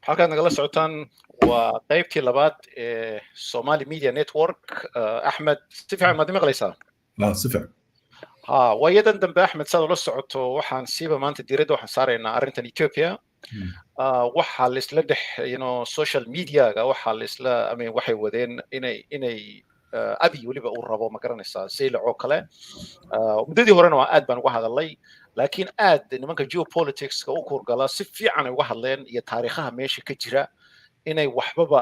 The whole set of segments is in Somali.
halkaad nagala socotaan waa qaybtii labaad ee Somali Media Network. Axmed, si fiican maad maqlaysaa? si fiican. waayadan dambe Axmed, saad ula socoto waxaan siiba maanta diiradda waxaan saaraynaa arrintan Ethiopia. waxaa la isla dhex social mediaga waxay wadeen inay Abiy weliba uu rabo ma garanaysaa saylac oo kale. muddadii horena waa aad baan uga hadalay, laakiin aad nimanka geopoliticska u kurgala si fiican ay uga hadleen iyo taariikhaha meesha ka jira inay waxbaba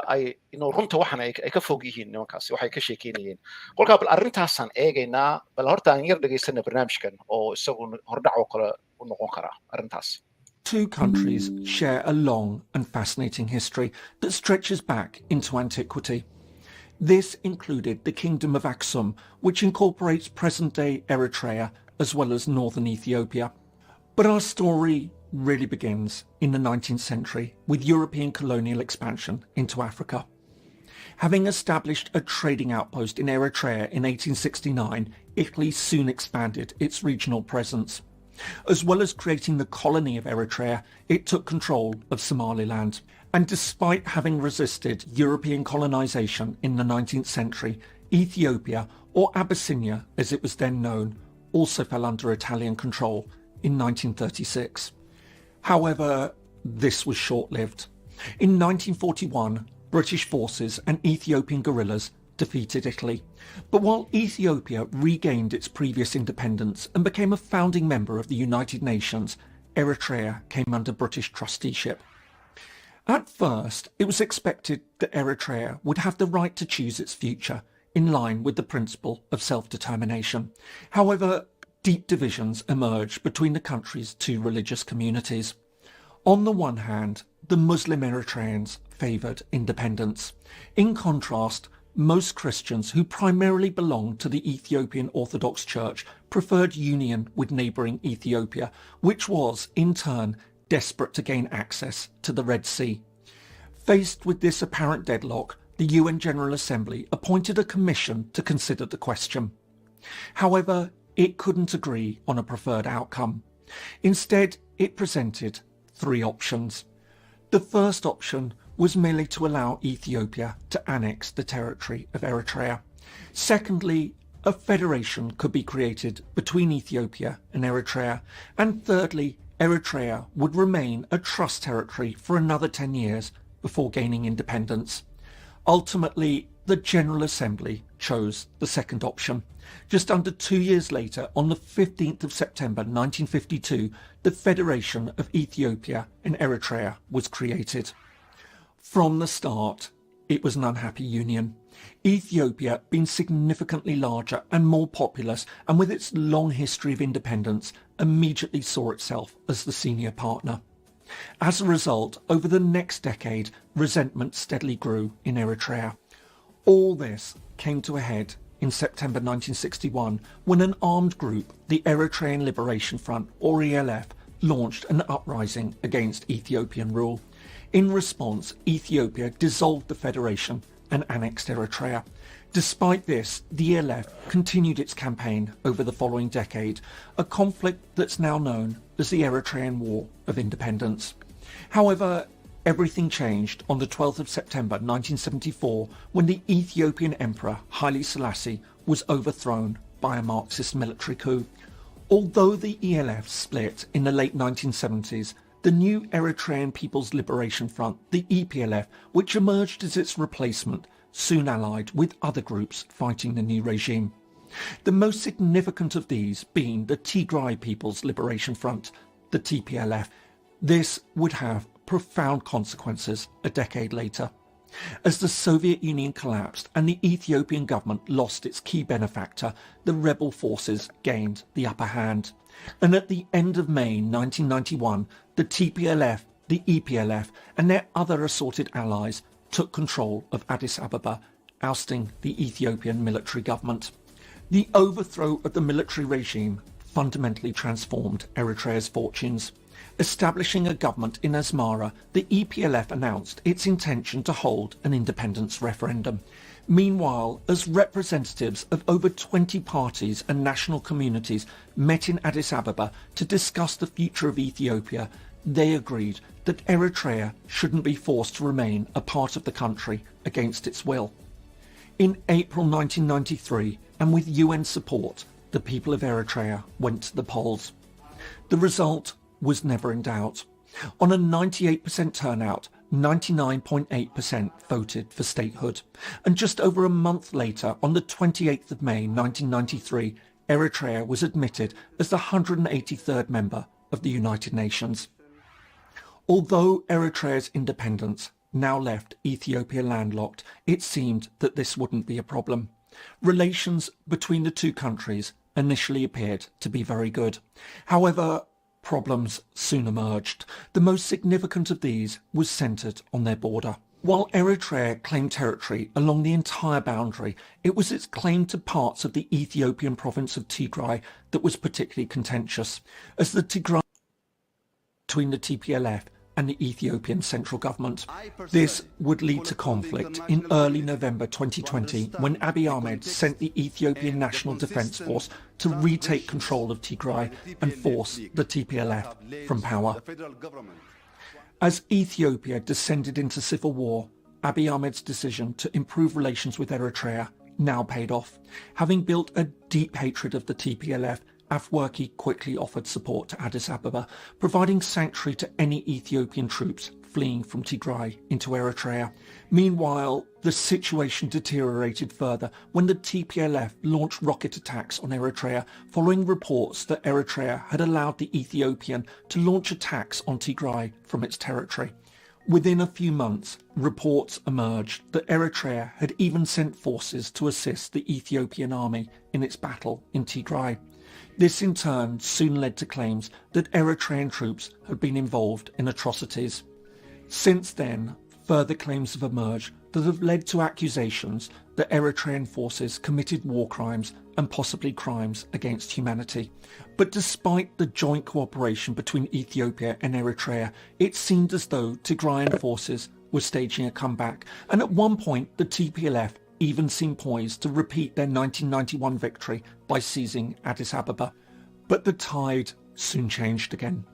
runta waxan ay ka fog yihiin nimankaasi waxay ka sheekeynayeen. kolkaa bal arrintaasaan eegaynaa, bal horta aan yar dhegaysana barnaamijkan oo isagu hordhac oo kale u noqon kara arrintaas. Two countries share a long and fascinating history that stretches back into antiquity. This included the Kingdom of Aksum, which incorporates present-day Eritrea as well as northern Ethiopia. But our story really begins in the 19th century with European colonial expansion into Africa. Having established a trading outpost in Eritrea in 1869, Italy soon expanded its regional presence. As well as creating the colony of Eritrea, it took control of Somaliland. And despite having resisted European colonization in the 19th century, Ethiopia, or Abyssinia as it was then known, also fell under Italian control in 1936. However, this was short-lived. In 1941, British forces and Ethiopian guerrillas defeated Italy. But while Ethiopia regained its previous independence and became a founding member of the United Nations, Eritrea came under British trusteeship. At first, it was expected that Eritrea would have the right to choose its future, in line with the principle of self-determination. However, deep divisions emerged between the country's two religious communities. On the one hand, the Muslim Eritreans favoured independence. In contrast, most Christians who primarily belonged to the Ethiopian Orthodox Church preferred union with neighbouring Ethiopia, which was, in turn, desperate to gain access to the Red Sea. Faced with this apparent deadlock, the UN General Assembly appointed a commission to consider the question. However, it couldn't agree on a preferred outcome. Instead, it presented three options. The first option was merely to allow Ethiopia to annex the territory of Eritrea. Secondly, a federation could be created between Ethiopia and Eritrea. And thirdly, Eritrea would remain a trust territory for another 10 years before gaining independence. Ultimately, the General Assembly chose the second option. Just under 2 years later, on the 15th of September 1952, the Federation of Ethiopia and Eritrea was created. From the start, it was an unhappy union. Ethiopia, being significantly larger and more populous, and with its long history of independence, immediately saw itself as the senior partner. As a result, over the next decade, resentment steadily grew in Eritrea. All this came to a head in September 1961 when an armed group, the Eritrean Liberation Front, or ELF, launched an uprising against Ethiopian rule. In response, Ethiopia dissolved the federation and annexed Eritrea. Despite this, the ELF continued its campaign over the following decade, a conflict that's now known as the Eritrean War of Independence. However, everything changed on the 12th of September 1974 when the Ethiopian Emperor Haile Selassie was overthrown by a Marxist military coup. Although the ELF split in the late 1970s, the new Eritrean People's Liberation Front, the EPLF, which emerged as its replacement, soon allied with other groups fighting the new regime. The most significant of these being the Tigray People's Liberation Front, the TPLF. This would have profound consequences a decade later. As the Soviet Union collapsed and the Ethiopian government lost its key benefactor, the rebel forces gained the upper hand. And at the end of May 1991, the TPLF, the EPLF and their other assorted allies took control of Addis Ababa, ousting the Ethiopian military government. The overthrow of the military regime fundamentally transformed Eritrea's fortunes. Establishing a government in Asmara, the EPLF announced its intention to hold an independence referendum. Meanwhile, as representatives of over 20 parties and national communities met in Addis Ababa to discuss the future of Ethiopia, they agreed that Eritrea shouldn't be forced to remain a part of the country against its will. In April 1993, and with UN support, the people of Eritrea went to the polls. The result was never in doubt. On a 98% turnout, 99.8% voted for statehood. And just over a month later, on the 28th of May 1993, Eritrea was admitted as the 183rd member of the United Nations. Although Eritrea's independence now left Ethiopia landlocked, it seemed that this wouldn't be a problem. Relations between the two countries initially appeared to be very good. However, problems soon emerged. The most significant of these was centred on their border. While Eritrea claimed territory along the entire boundary, it was its claim to parts of the Ethiopian province of Tigray that was particularly contentious, as the Tigray between the TPLF and the Ethiopian central government. This would lead to conflict in early November 2020 when Abiy Ahmed sent the Ethiopian National Defence Force to retake control of Tigray and force the TPLF from power. As Ethiopia descended into civil war, Abiy Ahmed's decision to improve relations with Eritrea now paid off. Having built a deep hatred of the TPLF, Afwerki quickly offered support to Addis Ababa, providing sanctuary to any Ethiopian troops fleeing from Tigray into Eritrea. Meanwhile, the situation deteriorated further when the TPLF launched rocket attacks on Eritrea, following reports that Eritrea had allowed the Ethiopian to launch attacks on Tigray from its territory. Within a few months, reports emerged that Eritrea had even sent forces to assist the Ethiopian army in its battle in Tigray. This in turn soon led to claims that Eritrean troops had been involved in atrocities. Since then, further claims have emerged that have led to accusations that Eritrean forces committed war crimes and possibly crimes against humanity. But despite the joint cooperation between Ethiopia and Eritrea, it seemed as though Tigrayan forces were staging a comeback, and at one point the TPLF even seemed poised to repeat their 1991 victory by seizing Addis Ababa. But the tide soon changed again.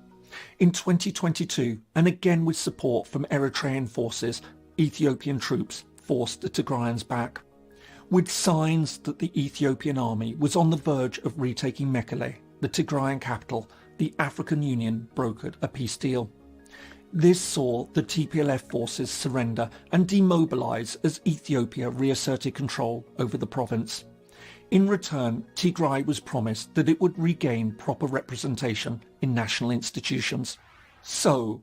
In 2022, and again with support from Eritrean forces, Ethiopian troops forced the Tigrayans back. With signs that the Ethiopian army was on the verge of retaking Mekelle, the Tigrayan capital, the African Union brokered a peace deal. This saw the TPLF forces surrender and demobilise as Ethiopia reasserted control over the province. In return, Tigray was promised that it would regain proper representation in national institutions. So,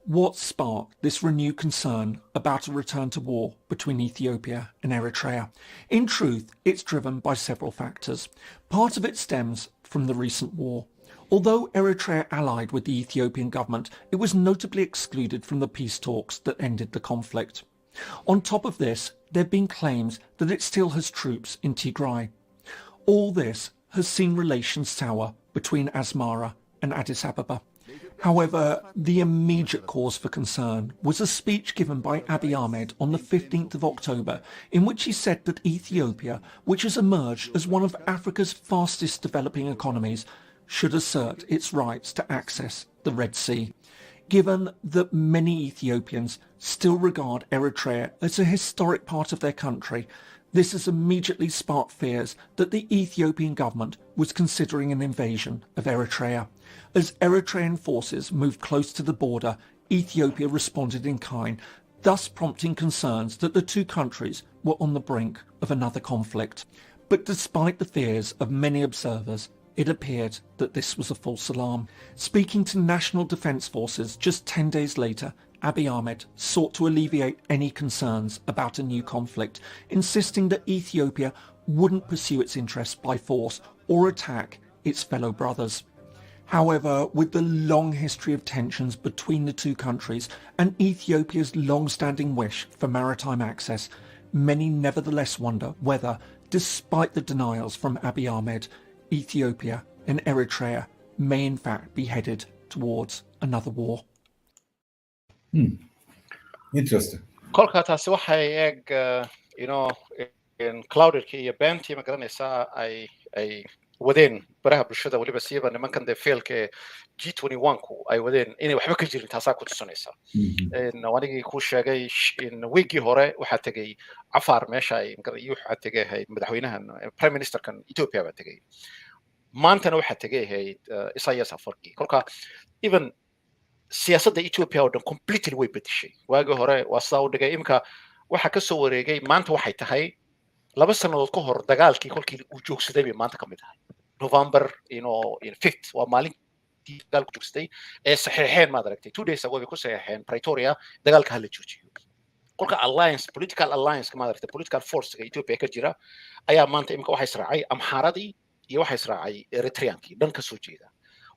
what sparked this renewed concern about a return to war between Ethiopia and Eritrea? In truth, it's driven by several factors. Part of it stems from the recent war. Although Eritrea allied with the Ethiopian government, it was notably excluded from the peace talks that ended the conflict. On top of this, there have been claims that it still has troops in Tigray. All this has seen relations sour between Asmara and Addis Ababa. However, the immediate cause for concern was a speech given by Abiy Ahmed on the 15th of October, in which he said that Ethiopia, which has emerged as one of Africa's fastest developing economies, should assert its rights to access the Red Sea. Given that many Ethiopians still regard Eritrea as a historic part of their country, this has immediately sparked fears that the Ethiopian government was considering an invasion of Eritrea. As Eritrean forces moved close to the border, Ethiopia responded in kind, thus prompting concerns that the two countries were on the brink of another conflict. But despite the fears of many observers, it appeared that this was a false alarm. Speaking to National Defence Forces just 10 days later, Abiy Ahmed sought to alleviate any concerns about a new conflict, insisting that Ethiopia wouldn't pursue its interests by force or attack its fellow brothers. However, with the long history of tensions between the two countries and Ethiopia's long-standing wish for maritime access, many nevertheless wonder whether, despite the denials from Abiy Ahmed, Ethiopia and Eritrea may in fact be headed towards another war. Interesting. kolka taasi waxay eeg you know in cloudedkii iyo beentii ma garanaysaa ay wadeen baraha bulshada weliba siiba nimankan dee failka G21ku ay wadeen inay waxba ka jirin taasaa ku tusinaysa anigii ku sheegay in weekii hore waxaa tegey Afar meesha ay waxaa tegay madaxweynahan prime ministerkan Ethiopia baa tegey maantana waxaa tegay Isaias Afwerki kolka even siyaasadda Ethiopia oo dhan completely way bedeshay waagi hore waa saa u dhigay imka waxa ka soo wareegay maanta waxay tahay 2 sanadood ka hor dagaalkii kolkii uu joogsaday bay maanta ka mid tahay November in 5th waa maalintii dagaalku joogsaday ee saxiixeen maad aragtay 2 days ago bay ku saxiixeen Pretoria dagaalka hala joojiyo kolka alliance political alliance maad aragtay political force ee Ethiopia ka jira ayaa maanta imka waxay israacay Amharadii iyo waxay israacay Eritreankii dhan ka soo jeeda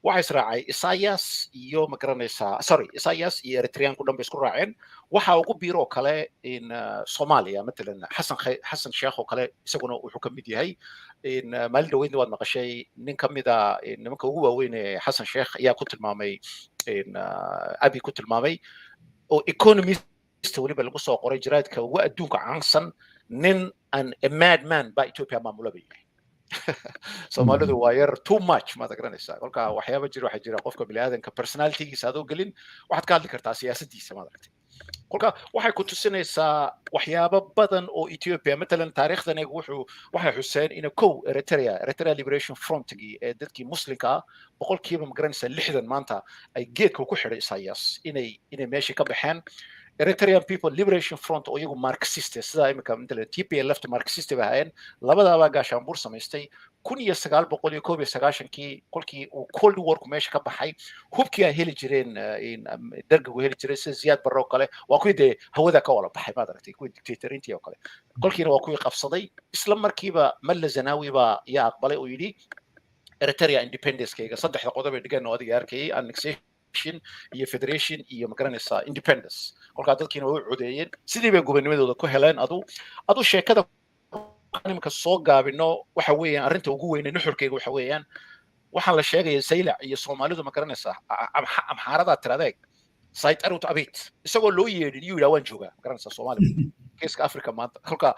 waxay israacay Isaias iyo ma garanaysaa Isaias iyo Eritrean ku dhanba isku raaceen waxa ugu biiro kale in Soomaaliya matalan Xasan Sheekh oo kale isaguna wuxuu ka mid yahay in maalin dhaweydna waad maqashay nin ka mid ah nimanka ugu waaweyn ee Xasan Sheekh ayaa ku tilmaamay in Abiy ku tilmaamay oo economist waliba lagu soo qoray jiraadka ugu adduunka caansan nin an a madman ba Ethiopia maamulay Soomaalidu waa yar too much ma garanaysaa kolka waxyaabo waxa jira qofka bini'aadanka personalitygiisa adoo gelin waxaad ka hadli kartaa siyaasaddiisa ma aragtay kolka waxay ku tusinaysaa waxyaabo badan oo Ethiopia matalan taariikhdan waxay xuseen in Eritrea Liberation Front-gii ee dadkii muslimka boqolkiiba ma garanaysaa 60 maanta ay geedka ku xidhay Isaias inay meeshii ka baxeen Eritrean People Liberation Front oo iyagu Marxist sida imika matalan TPLF Marxist bahayn labadaba gaashaanbuur samaystay 1991kii kolkii uu Cold War ku meesha ka baxay hubkii ay heli jireen in dargigu heli jiray sida Ziyaad Barre oo kale waa kuwii dee hawada ka wala baxay maad aragtay kuwii dictatorintii oo kale kolkiina waa kuwii qabsaday isla markiiba Malla Zanaawi baa yaa aqbalay oo yidhi Eritrea independence-kayga saddexda qodob ee dhigan oo adiga arkay annexation iyo federation iyo ma garanaysaa independence kolka dadkiina way u codeeyeen sidii bay gobonnimadooda ku heleen adu sheekada nimka soo gaabino waxa weeyaan arrinta ugu weyn ee nuxurkayga waxa weeyaan waxaan la sheegay Saylac iyo Soomaalidu ma garanaysaa Amhaarada tiradeeg Said Arut Abit isagoo loo yeedhin iyo waan joogaa ma garanaysaa Soomaaliya Geeska Afrika maanta kolka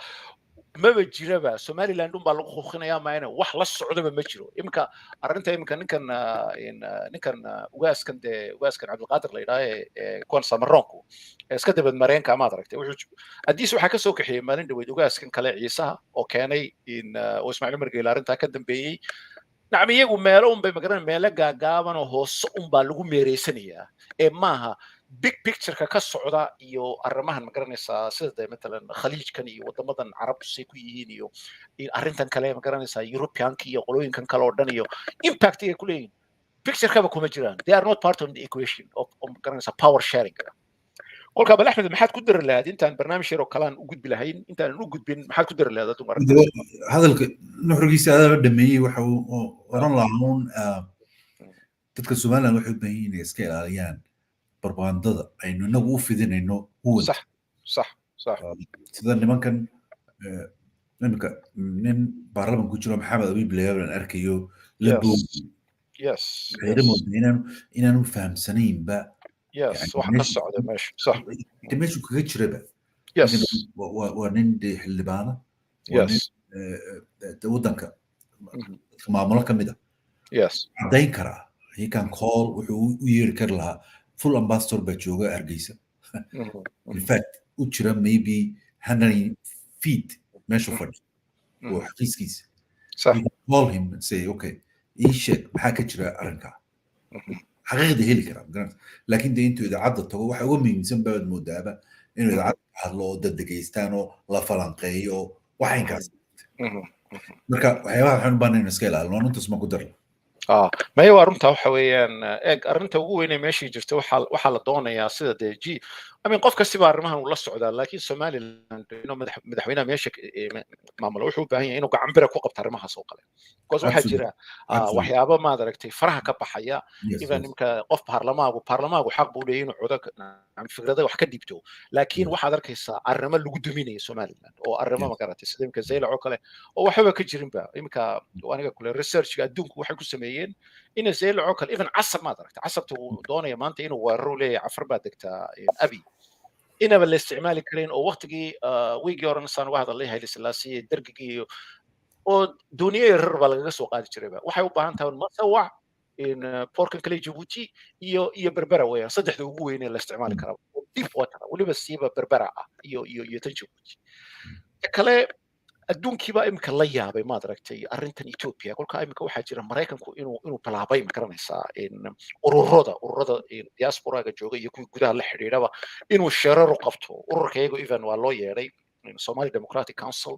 maba jiraba Somaliland baa lagu xuqinayaa maayna wax la socdaba ma jiro imka arrinta imka ninkan ugaaskan Cabdulqaadir la yiraahdo kuwan Samaroonku iska dabad mareenka ma aragtay adiis waxa ka soo kaxiyay maalin dhaweyd ugaaskan kale Ciisaha oo keenay in Ismaaciil Margeela arrinta ka dambeeyay nacam iyagu meelo bay magaran meelo gaagaaban oo hoos baa lagu meereysanayaa ee maaha big picture ka socda iyo arrimahan ma garanaysaa sida matalan khaliijkan iyo wadamadan carabtu say ku yihiin iyo arrintan kale ma garanaysaa Europeanki iyo qolooyinkan kale oo dhan iyo impact ay ku leeyihiin picture kaba kuma jiraan they are not part of the equation of ma garanaysaa power sharing kolka bal Axmed maxaad ku dari lahayd intaan barnaamij yar oo kalaan u gudbi lahayn intaan u gudbin maxaad ku dari lahayd hadalka nuxurkiisa aad dhameeyay waxa uu oran lahaa dadka Soomaaliland waxay u baahan yihiin iska ilaaliyaan barbandada aynu inagu u fidinayno huwad صح sida nimankan nimanka nin baarlaman ku jiro Maxamed Abiy Ahmed arkayo la boogi inaanu fahamsanayn ba waxa ka socda meesha صح meeshu kaga jiraba waa nin xildhibaana wadanka maamulo ka mid ah cadayn karaa he can call wuxuu u yeeri kar lahaa full ambassador baa jooga Hargeysa in fact u jira maybe 100 feet meesha fadhi oo xaqiiskiisa call him and say okay ii sheeg maxaa ka jira arrinka xaqiiqda heli karaa laakiin dee intuu idaacadda tago waxa uga muhiimsan baad moodaaba inuu idaacadda hadlo oo dad degeystaan oo la falanqeeyo waxaynkaas marka waxyaabaha waxaan u baahnayn iska ilaalino runtaas ma ku darla ما هي أرنتها وحويان أرنتها وين ماشي جرت وحال الضونة سيدة دي أمين قف كسبار ما هو الله السعودة لكن سومالي إنه مدحوينا ماشي maamulo wuxuu u baahan yahay inuu gacan bira ku qabto arrimahaas oo kale because waxaa jira waxyaabo maad aragtay faraha ka baxaya even nimka qof baarlamaagu xaq buu leeyahay inuu codo fikrada wax ka dhibto laakiin waxaad arkaysaa arrimo lagu duminayo Somaliland oo arrimo ma garatay sida imka Zeylac oo kale oo waxba ka jirin ba imka aniga kule researchga adduunku waxay ku sameeyeen in Zeylac oo kale even casab maad aragtay casabtu doonaya maanta inuu weeraro leeyahay afar baa degtaa Abiy inaba la isticmaali karin oo waqtigii wiigi hore insaan wax hadalay hayl islaasiye dargigii oo duuniya yaryar baa lagaga soo qaadi jirayba waxay u baahan tahay masawac in porkan kale Djibouti iyo berbera weeyaan saddexda ugu weyn ee la isticmaali karo deep water waliba siiba berbera ah iyo Djibouti kale adduunkiiba imka la yaabay maad aragtay arrintan Ethiopia kolka imka waxaa jira Mareykanku inuu bilaabay ma garanaysaa in ururada diaspora-ga jooga iyo kuwa gudaha la xiriiraba inuu shirar u qabto ururkayga even waa loo yeeray Somali Democratic Council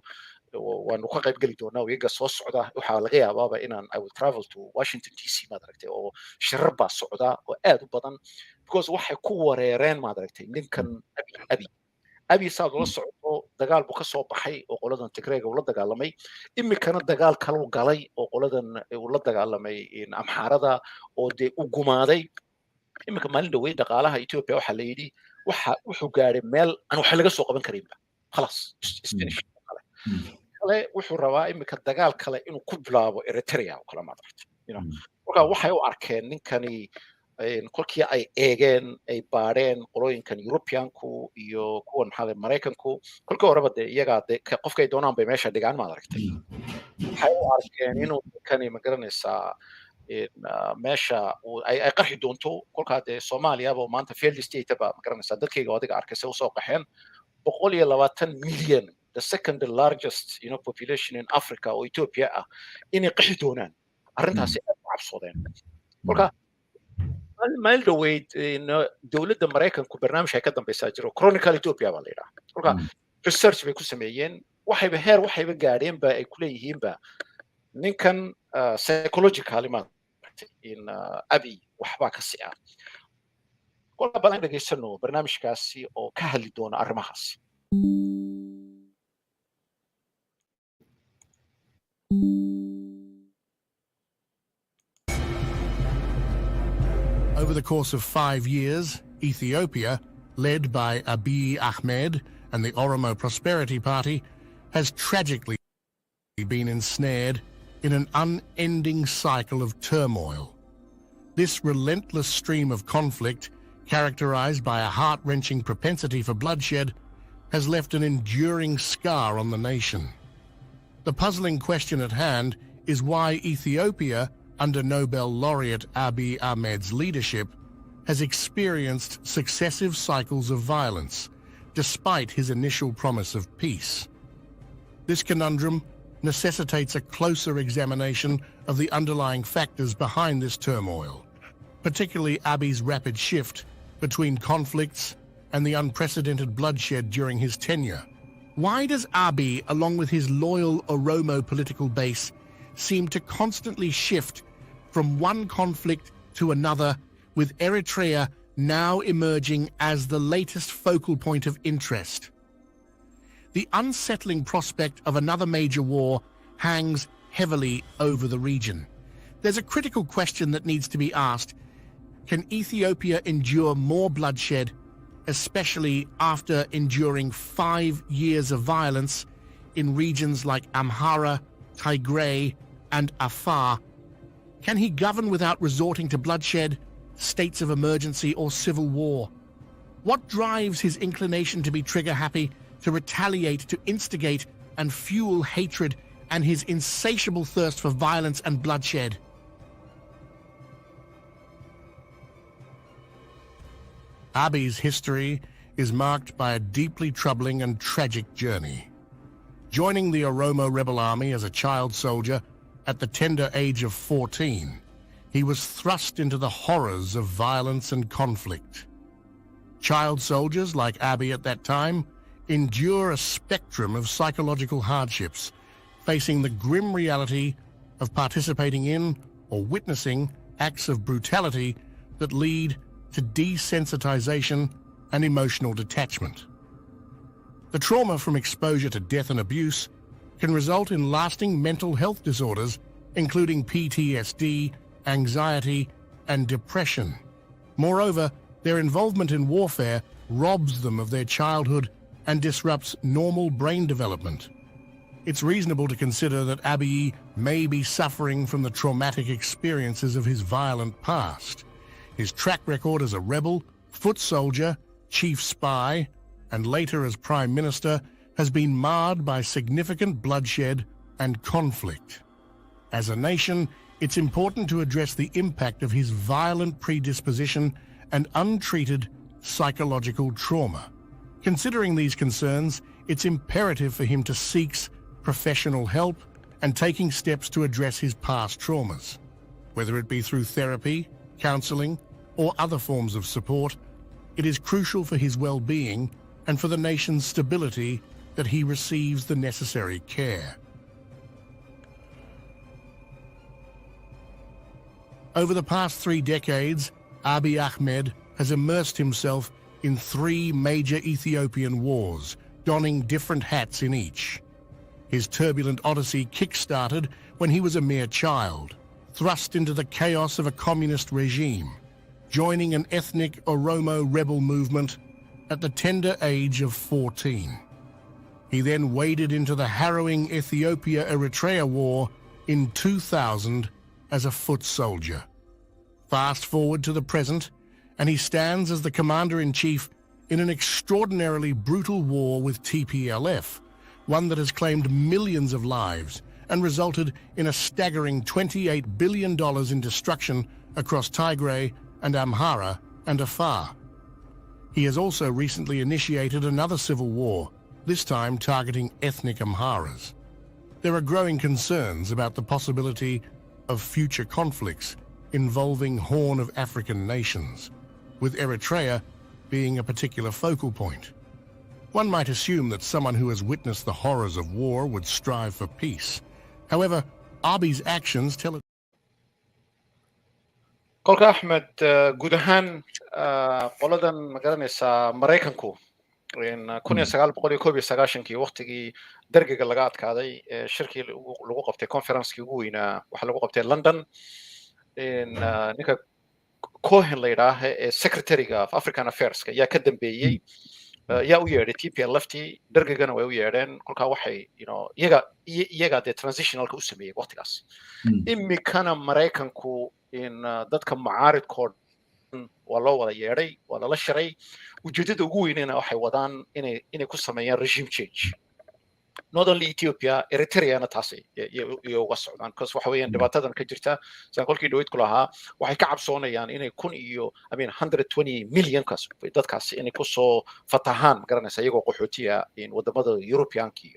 waanu ka qayb geli doonaa iyaga soo socda waxaa laga yaabaaba inaan I will travel to Washington DC maad aragtay oo shirar baa socda oo aad u badan because waxay ku wareereen maad aragtay ninkan Abiy saad la socdo dagaal buu ka soo baxay oo qoladan Tigrayga uu la dagaalamay imikana dagaal kale uu galay oo qoladan uu la dagaalamay in Amharada oo de u gumaaday imika maalin dhaweey dhaqaalaha Ethiopia waxa la yiri wuxuu gaaray meel aan wax laga soo qaban karin خلاص finish kale wuxuu rabaa imika dagaal kale inuu ku bilaabo Eritrea oo kala maartay marka waxay u arkeen ninkani kolkii ay eegeen ay baareen qolooyinkan Europeanku iyo kuwan maxaa Mareykanku kolkii horeba de iyaga de qofka ay doonaan bay meesha dhigaan maad aragtay waxay u arkeen inuu kani ma garanaysaa meesha ay qarxi doonto kolkaa de Soomaaliya oo maanta failed state ba ma garanaysaa dadkayga adiga arkay soo qaxeen 120 milyan the second largest population in Africa oo Ethiopia ah inay qaxi doonaan arrintaasi aad u cabsadeen kolkaa meel dhaweyd dowladda Mareykanku barnaamij ay ka dambaysaa jiro Chronicle Ethiopia baa la yiraahdaa kolka research bay ku sameeyeen waxayba gaadheen ba ay ku leeyihiin ba ninkan psychologically ma in Abiy waxba ka si ah kolka balan dhageysano barnaamijkaasi oo ka hadli doona arrimahaas Over the course of 5 years, Ethiopia, led by Abiy Ahmed and the Oromo Prosperity Party, has tragically been ensnared in an unending cycle of turmoil. This relentless stream of conflict, characterized by a heart-wrenching propensity for bloodshed, has left an enduring scar on the nation. The puzzling question at hand is why Ethiopia, under Nobel laureate Abiy Ahmed's leadership, has experienced successive cycles of violence, despite his initial promise of peace. This conundrum necessitates a closer examination of the underlying factors behind this turmoil, particularly Abiy's rapid shift between conflicts and the unprecedented bloodshed during his tenure. Why does Abiy, along with his loyal Oromo political base, seem to constantly shift from one conflict to another, with Eritrea now emerging as the latest focal point of interest? The unsettling prospect of another major war hangs heavily over the region. There's a critical question that needs to be asked. Can Ethiopia endure more bloodshed, especially after enduring 5 years of violence in regions like Amhara, Tigray, and Afar? Can he govern without resorting to bloodshed, states of emergency, or civil war? What drives his inclination to be trigger-happy, to retaliate, to instigate and fuel hatred, and his insatiable thirst for violence and bloodshed? Abiy's history is marked by a deeply troubling and tragic journey. Joining the Oromo rebel army as a child soldier at the tender age of 14, he was thrust into the horrors of violence and conflict. Child soldiers like Abiy at that time endure a spectrum of psychological hardships, facing the grim reality of participating in or witnessing acts of brutality that lead to desensitization and emotional detachment. The trauma from exposure to death and abuse can result in lasting mental health disorders, including PTSD, anxiety, and depression. Moreover, their involvement in warfare robs them of their childhood and disrupts normal brain development. It's reasonable to consider that Abiy may be suffering from the traumatic experiences of his violent past. His track record as a rebel, foot soldier, chief spy, and later as prime minister has been marred by significant bloodshed and conflict. As a nation, it's important to address the impact of his violent predisposition and untreated psychological trauma. Considering these concerns, it's imperative for him to seek professional help and taking steps to address his past traumas. Whether it be through therapy, counseling, or other forms of support, it is crucial for his well-being and for the nation's stability that he receives the necessary care. Over the past 3 decades, Abiy Ahmed has immersed himself in 3 major Ethiopian wars, donning different hats in each. His turbulent odyssey kick-started when he was a mere child, thrust into the chaos of a communist regime, joining an ethnic Oromo rebel movement at the tender age of 14. He then waded into the harrowing Ethiopia-Eritrea war in 2000 as a foot soldier. Fast forward to the present, and he stands as the commander-in-chief in an extraordinarily brutal war with TPLF, one that has claimed millions of lives and resulted in a staggering $28 billion in destruction across Tigray and Amhara and Afar. He has also recently initiated another civil war, this time targeting ethnic Amharas. There are growing concerns about the possibility of future conflicts involving Horn of African nations, with Eritrea being a particular focal point. One might assume that someone who has witnessed the horrors of war would strive for peace. However, Abiy's actions tell it. kolka Ahmed guud ahaan qoladan magaranaysa Mareykanku in 1991 waqtigii dargiga laga adkaaday shirkii lagu qabtay conference-kii ugu weynaa waxa lagu qabtay London in ninka Cohen la yiraahdo ee secretary-ga of African Affairs yaa ka dambeeyay yaa u yeedhay TPLF-tii dargigana way u yeedheen kolka waxay iyaga de transitionalka u sameeyay waqtigaas imikana Mareykanku in dadka mucaaridkood waa loo wada yeedhay waa lala shiray ujeedada ugu weynena waxay wadaan inay ku sameeyaan regime change not only Ethiopia Eritrea na taasi iyo uga socdaan because waxa weeyaan dhibaatadan ka jirta saan kolkii dhaweyd ku lahaa waxay ka cabsoonayaan inay 120 million dadkaas inay ku soo fatahaan garanaysa iyagoo qaxootiya in wadamada Europeanka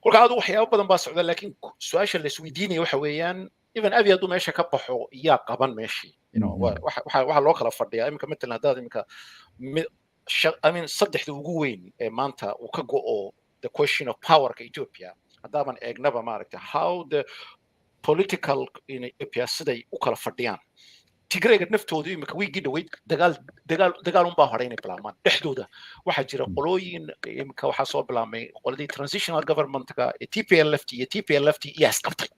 kolka aad waxyaabo badan baa socda laakiin su'aasha la isweydiinaya waxa weeyaan even Abiy hadduu meesha ka baxo yaa qaban meeshii waxa loo kala fadhiyaa iminka matalan haddaad iminka saddexda ugu weyn ee maanta uu ka go'o the question of power ka Ethiopia haddaaban eegnaba maaragtay how the political in Ethiopia siday u kala fadhiyaan Tigrayga naftoodu iminka wiigii dhaweyd dagaal unbaa horay inay bilaabmaan dhexdooda waxaa jira qolooyin iminka waxaa soo bilaabmay qoladii transitional government-ka ee TPLF iyo isqabtay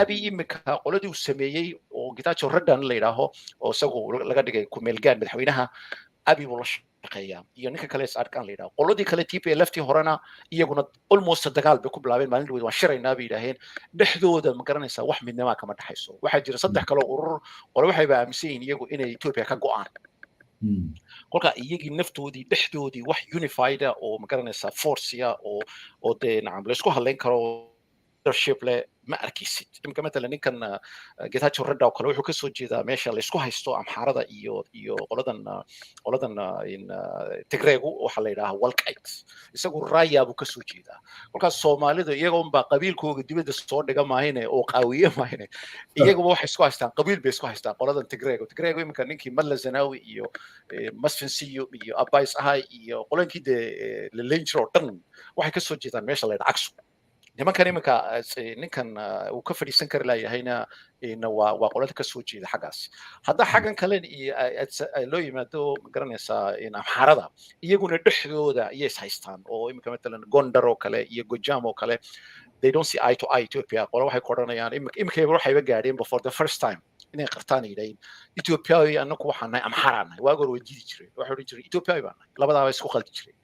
Abiy iminka qoladii uu sameeyey oo Getachew Raddan la yidhaaho oo isagu laga dhigay ku meelgaan madaxweynaha Abiy buu la shaqeeyaa iyo ninka kale arkaan la yidhaaho qoladii kale TPLF-tii horena iyaguna almost dagaal bay ku bilaabeen maalin dhaweyd waan shiraynaa bay yidhaaheen dhexdooda ma garanaysaa wax midnimo kama dhaxayso waxaa jira saddex kale urur qolo waxayba aaminsan yihiin iyagu inay Ethiopia ka go'aan kolka iyagii naftoodii dhexdoodii wax unified oo ma garanaysaa force oo dee nacam la isku hadlayn karo leadership le ma arkaysid imika matalan ninkan Getachew Radda oo kale wuxuu ka soo jeedaa meesha la isku haysto Amxaarada iyo qoladan in Tigraygu waxa la yiraahdo Walqayt isagu raaya buu ka soo jeedaa kolkaas Soomaalida iyagoon baa qabiilkooda dibadda soo dhiga maahine oo qaawiye maahine iyagu waxay isku haystaan qabiil bay isku haystaan qoladan Tigraygu imika ninkii Malla Zenawi iyo Masfin Siyo iyo Abbas Ahay iyo qolankii de Lenjiro dhan waxay ka soo jeedaan meesha la yiraahdo Aksu nimankan iminka ninkan uu ka fadhiisan kari laayahayna waa qolada ka soo jeeda xaggaas hadda xaggan kale loo yimaado magaranaysaa amxaarada iyaguna dhexdooda iyay is haystaan oo iminka matalan gondar oo kale iyo gojam oo kale they don't see eye to eye Ethiopia qola waxay ku odhanayaan iminka waxayba gaadheen for the first time inay qartaan yidhahin Ethiopia annagu waxaan nahay amxaaraan nahay waagoor way diidi jireen waxay odhan jireen Ethiopia baan nahay labadaaba isku khaldi jireen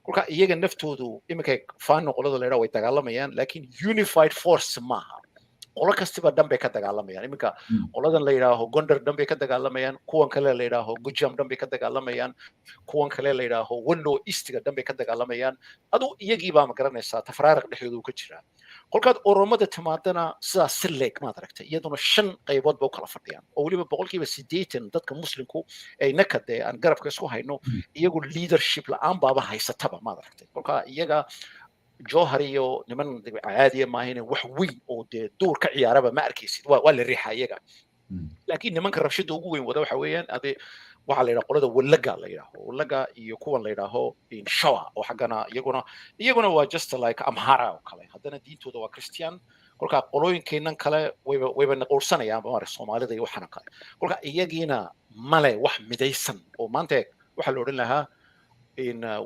kolka iyaga naftoodu iminka faano qolada la yidhaha way dagaalamayaan laakiin unified force maaha qolo kastiba dhan bay ka dagaalamayaan iminka qoladan la yidhaaho gondar dhan bay ka dagaalamayaan kuwan kale la yidhaaho gujam dhan bay ka dagaalamayaan kuwan kale la yidhaaho wallow eastiga dhan bay ka dagaalamayaan adu iyagii baa magaranaysaa tafraariq dhexdooda uu ka jiraa kolkaad oromada timaadana sidaas si leeg maad aragtay iyaduna 5 qaybood ba u kala fadhiyaan oo weliba 80% dadka muslimku ay nakade aan garabka isku hayno iyagu leadership la'aan baaba haysataba maad aragtay kolka iyaga joohar iyo niman caadiya maahayna wax weyn oo dee duur ka ciyaaraba ma arkaysid waa la riixaa iyaga laakiin nimanka rabshada ugu weyn wada waxa weeyaan waxaa la yidhaha qolada wallaga iyo kuwan la yidhaaho shawa oo xaggana iyaguna waa just like amhara oo kale haddana diintooda waa christian kolkaa qolooyinkeenan kale wayba naqoursanayaan maarag soomaalida iyo waxana kale kolka iyagiina male wax midaysan oo maanta waxaa la odhan lahaa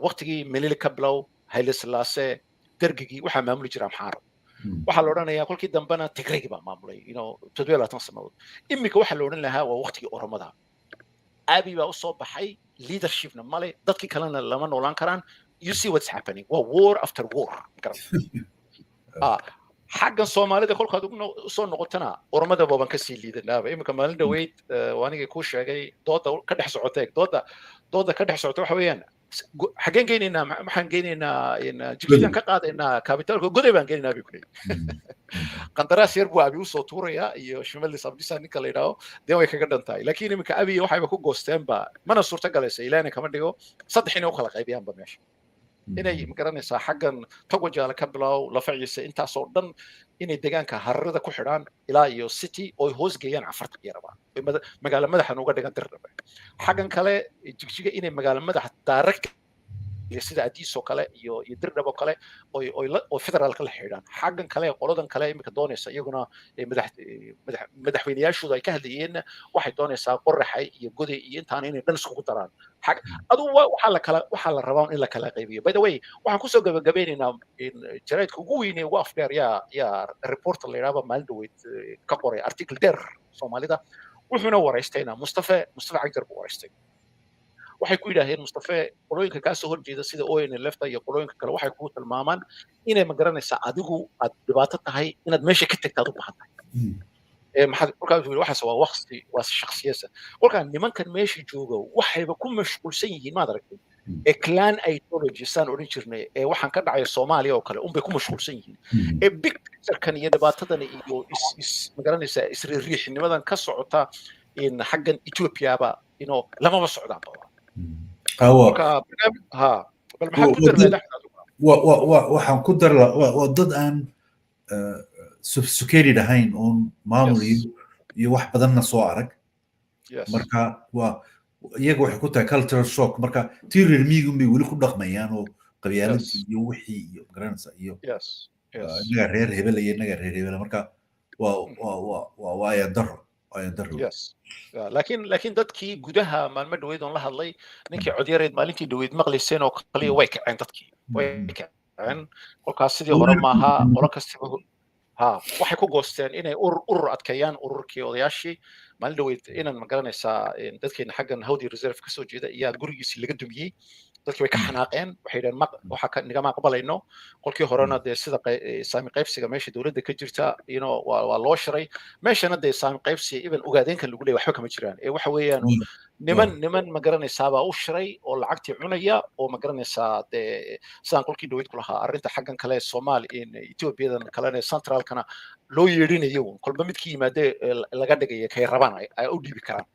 waqtigii melili ka bilow hayle silaase dergigii waxaa maamuli jira amxaaro waxaa la odhanayaa kolkii dambena tigraygi baa maamulay 17 sanadood iminka waxaa la odhan lahaa waa waqtigii oromada Abiy baa u soo baxay leadershipna male dadkii kalena lama noolaan karaan you see what's happening waa war after war xaggan soomaalida kolkaad usoo noqotana oromada booban kasii liidanaaba iminka maalin dhaweyd waanigii kuu sheegay dooda ka dhex socotay dooda ka dhex socota waxa weeyaan xageen geynaynaa maxaan geynaynaa jigjigan ka qaadaynaa kabitaalka goday baan geynaynaa bay kuley qandaraas yar buu Abiy usoo tuurayaa iyo shimalis abdisa ninka la yidhaaho dee way kaga dhan tahay laakiin iminka Abiy waxayba ku goosteenba mana suurta galaysa ilaahna kama dhigo 3 inay u kala qaybiyaanba meesha inay magaranaysaa xaggan togojaala ka bilow lafaciisa intaasoo dhan inay deegaanka hararada ku xidhaan ilaa iyo city oo hoos geeyaan cafarta yaraba magaalo madaxan uga dhigan dirdhabe xaggan kale jigjiga inay magaalo madaxa direct sida Addis oo kale iyo dirdhabo kale oo federaalka la xidhaan xaggan kale qoladan kale imika doonaysa iyaguna madaxweynayaashooda ay ka hadlayeen waxay doonaysaa qoraxay iyo goday iyo intaan inay dhan iskugu daraan adu waxaa la rabaa in la kala qaybiyo by the way waxaan kusoo gabagabeynaynaa jaraydka ugu weyn ee ugu afdheer yaa reporter la yidhaahdo maalin dhaweyd ka qoray article dheer soomaalida wuxuuna waraystayna mustafa cagjar buu waraystay waxay ku yidhaaheen mustafa qolooyinka kaa soo horjeeda sida ONLFta iyo qolooyinka kale waxay kugu tilmaamaan inay magaranaysaa adigu aad dhibaato tahay inaad meesha ka tagtaad u baahan tahay kolkaas waxaas waa waqti waa shakhsiyada kolkaa nimankan meesha jooga waxayba ku mashquulsan yihiin maad aragtay clan ideology saan odhan jirnay waxaan ka dhacay Soomaaliya oo kale unbay ku mashquulsan yihiin big picture-kan iyo dhibaatadan iyo magaranaysaa isriixnimadan ka socota xaggan Ethiopia-ba lamaba socdaan waxaan ku dar waa dad aan sophisticated ahayn oon maamul iyo wax badanna soo arag marka iyaga waxay ku tahay cultural shock marka tii reer miyigun bay weli ku dhaqmayaan oo qabyaaladii iyo wixii iyo garanaysa iyo inaga reer hebel iyo inaga reer hebel marka waa ayadaro laakiin dadkii gudaha maalmo dhaweyd oon la hadlay ninkii codyareed maalintii dhaweyd maqlayseen oo kaliya way kaceen dadkii way kaceen kolkaas sidii hore maaha qolo kastaba waxay ku goosteen inay urur adkeeyaan ururkii odayaashii maalin dhaweyd inaan magaranaysaa dadkeena xaggan hawdi reserve kasoo jeeda iyaa gurigiisii laga dumiyey dadkii way ka xanaaqeen waxay yidhaheen waxaa nigama aqbalayno qolkii horena dee sida saami qaybsiga meesha dowladda ka jirta waa loo shiray meeshana dee saami qaybsiga iban ogaadeenkan lagu leeyahay waxba kama jiraan waxa weeyaan niman magaranaysaabaa u shiray oo lacagtii cunaya oo magaranaysaa dee sidaan qolkii dhaweyd ku lahaa arrinta xaggan kale Ethiopiadan kalena centralkana loo yeedhinayo kolba midkii yimaadee laga dhigaya kay rabaan ay u dhiibi karaan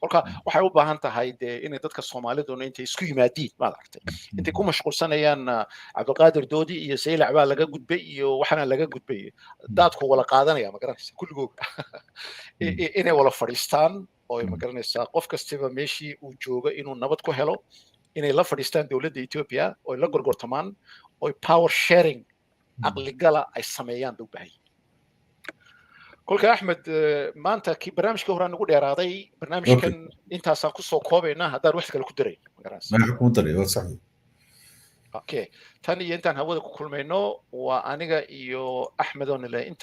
kolka waxay u baahan tahay dee inay dadka Soomaaliduna intay isku yimaadiin maad aragtay intay ku mashquulsanayaan Cabdiqaadir Doodi iyo Saylac baa laga gudbay iyo waxana laga gudbay dadku wala qaadanaya magaranaysa kulligood inay wala fadhiistaan oo magaranaysaa qof kastaba meeshii uu joogo inuu nabad ku helo inay la fadhiistaan dowladda Ethiopia oo la gorgortamaan oo power sharing عقل قلا أي سميان دو بهي كل أحمد ما أنت كي برنامج كهرا نقول يا راضي برنامج كان أنت ساكوسو كوبينا هذا روح كل كدري ما يحكون طريقة صحيح أوكي ثاني أنت هو كل منه وأنا إيو أحمد اللي أنت